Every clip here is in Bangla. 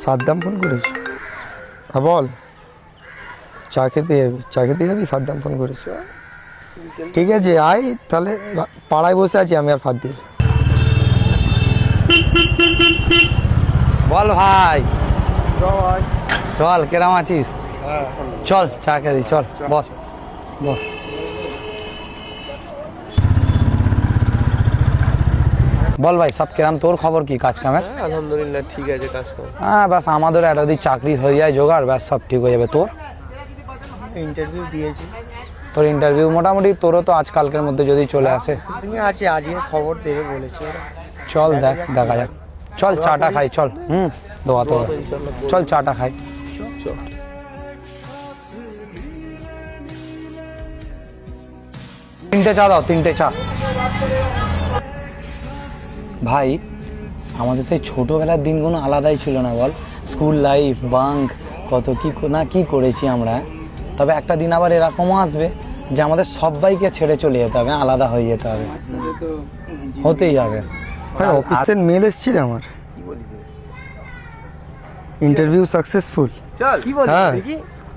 সাদ্দাম ফোন করেছে? হ্যাঁ বল, চা খেতে যাবি? সাদ্দাম ফোন করেছে। ঠিক আছে আয় তাহলে, পাড়ায় বসে আছি আমি আর ফাদ্দির। বল ভাই, চল কেরাম আছিস? চল চা খেয়ে চল, বস বস। বল ভাই, সব কেরাম? তোর খবর কি কাজ কামের? আলহামদুলিল্লাহ ঠিক আছে কাজ কর। হ্যাঁ ব্যাস, আমাদের একটা যদি চাকরি হয়ে যায় জোগাড়, ব্যাস সব ঠিক হয়ে যাবে। তোর ইন্টারভিউ দিয়েছি। তোর ইন্টারভিউ মোটামুটি, তোরও তো আজকালকের মধ্যে যদি চলে আসে। আছে, আজকে খবর দেবে বলেছে ওরা। চল দেখা যাক। চল চাটা খাই, চল। দোয়া তো, চল চাটা খাই। তিনটে চা দাও, তিনটে চা। ভাই, আমাদের সেই ছোটবেলার দিনগুলো আলাদাই ছিল না বল? স্কুল লাইফ, বাঙ্ক, কত কি না কি করেছি আমরা। তবে একটা দিন আবার এরকমও আসবে যে আমাদের সবাইকে ছেড়ে চলে যেতে হবে, আলাদা হয়ে যেতে হবে, হতেই হবে। হ্যাঁ, অফিস থেকে মেল এসেছিল আমার, ইন্টারভিউ সাকসেসফুল। চল কি বলছিস? হ্যাঁ।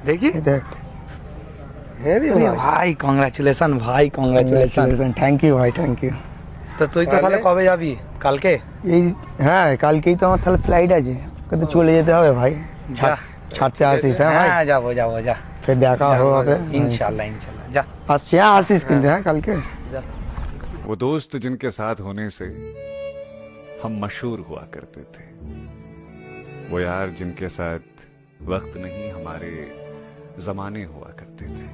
দেখি দেখ। ভাই কংগ্রাচুলেশন, ভাই কংগ্রাচুলেশন। থ্যাংক ইউ ভাই, থ্যাংক ইউ। তো তুই তো তাহলে কবে যাবি? কালকে? এই হ্যাঁ, কালকেই তো আমার তাহলে ফ্লাইট আছে, কিন্তু চলে যেতে হবে ভাই। যা, ছাড়তে আসিস? হ্যাঁ ভাই, হ্যাঁ যাবো যা। ফের দেখা হবে ইনশাল্লাহ যা। আসছি। হ্যাঁ আসিস কিন্তু, হ্যাঁ কালকে। वो दोस्त जिनके साथ होने से हम मशहूर हुआ करते थे, वो यार जिनके साथ वक्त नहीं हमारे जमाने हुआ करते थे।